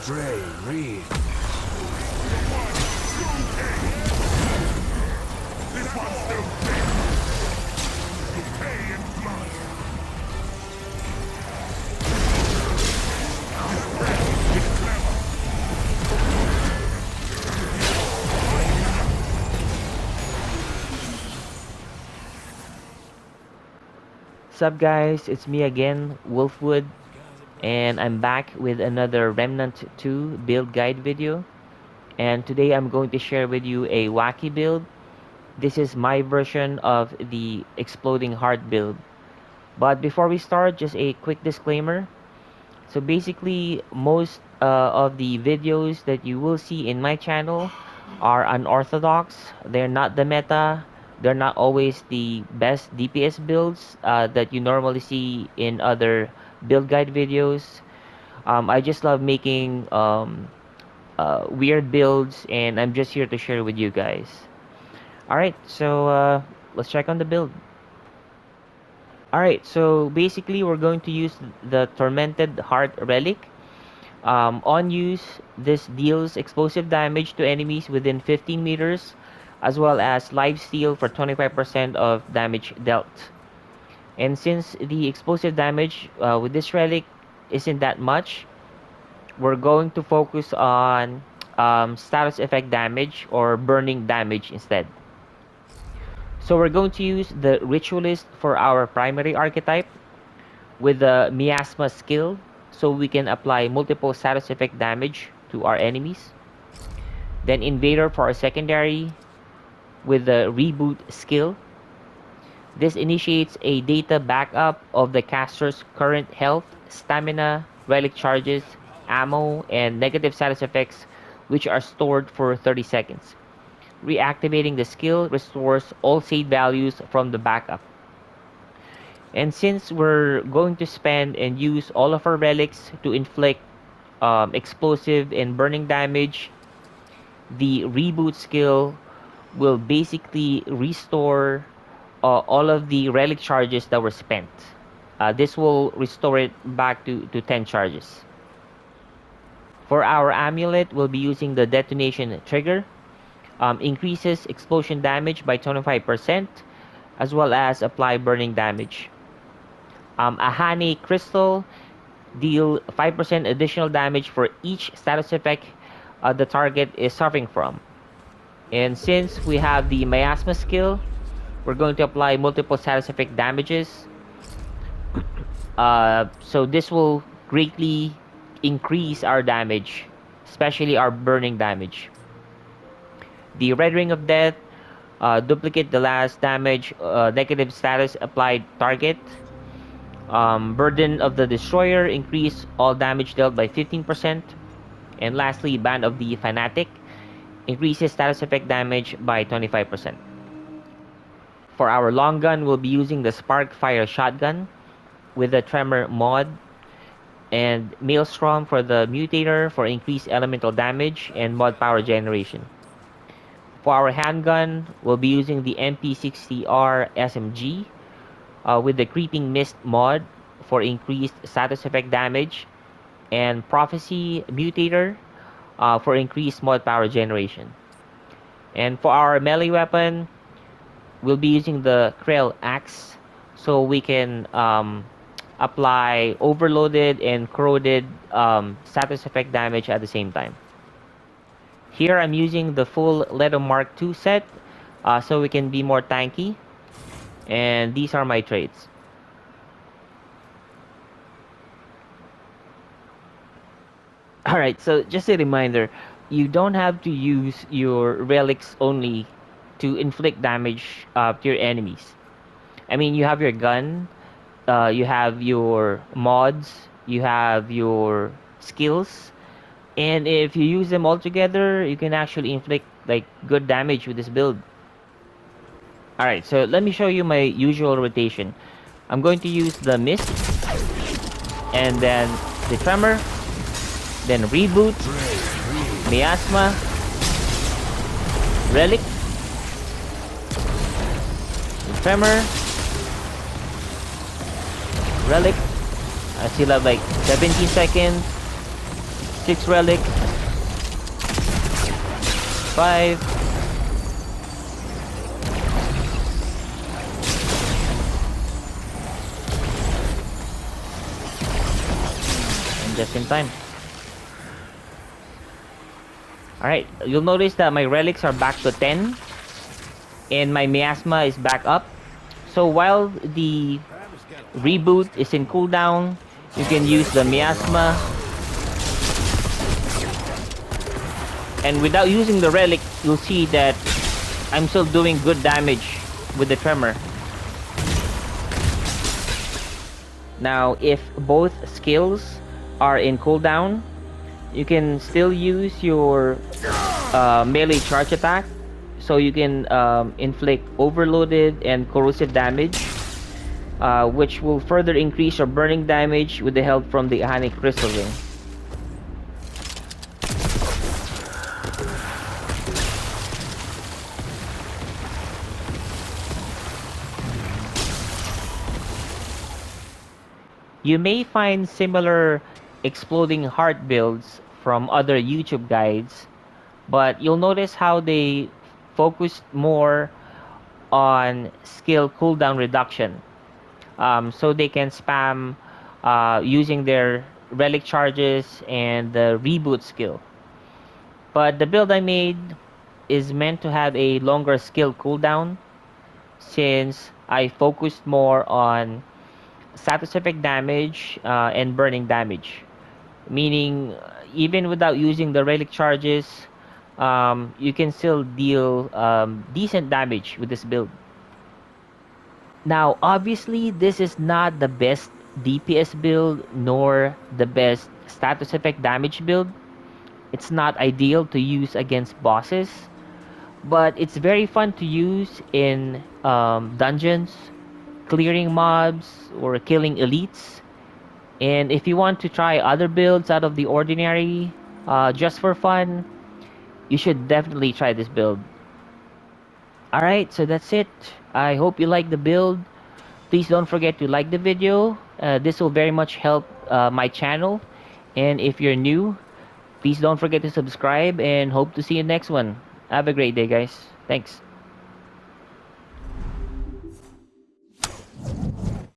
Stray, read. This one's still dead. Decay in blood. It's clever. Sup guys, it's me again, Wolfwood, and I'm back with another Remnant 2 build guide video. And today I'm going to share with you a wacky build. This is my version of the Exploding Heart build. But before we start, just a quick disclaimer. So basically, most of the videos that you will see in my channel are unorthodox. They're not the meta. They're not always the best DPS builds that you normally see in other build guide videos. I just love making weird builds, and I'm just here to share with you guys. Alright, so let's check on the build. Alright, so basically we're going to use the Tormented Heart Relic. On use, this deals explosive damage to enemies within 15 meters, as well as lifesteal for 25% of damage dealt. And since the explosive damage with this relic isn't that much, we're going to focus on status effect damage or burning damage instead. So we're going to use the Ritualist for our primary archetype with the Miasma skill, so we can apply multiple status effect damage to our enemies. Then Invader for our secondary with the Reboot skill. This initiates a data backup of the caster's current health, stamina, relic charges, ammo, and negative status effects, which are stored for 30 seconds. Reactivating the skill restores all saved values from the backup. And since we're going to spend and use all of our relics to inflict explosive and burning damage, the reboot skill will basically restore all of the relic charges that were spent. This will restore it back to 10 charges. For our amulet, we'll be using the detonation trigger. Increases explosion damage by 25%, as well as apply burning damage. A Hane crystal deal 5% additional damage for each status effect the target is suffering from. And since we have the Miasma skill, we're going to apply multiple status effect damages. So this will greatly increase our damage, especially our burning damage. The Red Ring of Death, duplicate the last damage negative status applied target. Burden of the Destroyer, increase all damage dealt by 15%. And lastly, Band of the Fanatic, increases status effect damage by 25%. For our long gun, we'll be using the Spark Fire Shotgun with the Tremor mod, and Maelstrom for the Mutator for increased elemental damage and mod power generation. For our handgun, we'll be using the MP60R SMG with the Creeping Mist mod for increased status effect damage, and Prophecy Mutator for increased mod power generation. And for our melee weapon, we'll be using the Krell Axe, so we can apply overloaded and corroded status effect damage at the same time. Here I'm using the full Leto Mark II set, so we can be more tanky, and these are my traits. Alright, so just a reminder, you don't have to use your relics only to inflict damage to your enemies. I mean, you have your gun, you have your mods, you have your skills, and if you use them all together, you can actually inflict like good damage with this build. Alright, so let me show you my usual rotation. I'm going to use the Mist, and then the Tremor, then Reboot, Miasma, Relic, Tremor, Relic. I still have like 17 seconds, 6 relics. 5. And just in time. Alright, you'll notice that my relics are back to 10. And my miasma is back up. So while the reboot is in cooldown, you can use the miasma. And without using the relic, you'll see that I'm still doing good damage with the tremor. Now, if both skills are in cooldown, you can still use your melee charge attack, so you can inflict overloaded and corrosive damage, which will further increase your burning damage with the help from the Ahanic Crystal Ring. You may find similar exploding heart builds from other YouTube guides, but you'll notice how they focused more on skill cooldown reduction. So they can spam using their relic charges and the reboot skill. But the build I made is meant to have a longer skill cooldown, since I focused more on status effect damage and burning damage. Meaning, even without using the relic charges, you can still deal decent damage with this build. Now, obviously, this is not the best DPS build nor the best status effect damage build. It's not ideal to use against bosses, but it's very fun to use in dungeons, clearing mobs, or killing elites. And if you want to try other builds out of the ordinary, just for fun, you should definitely try this build. Alright, so that's it. I hope you like the build. Please don't forget to like the video. This will very much help my channel. And if you're new, please don't forget to subscribe, and hope to see you next one. Have a great day, guys. Thanks.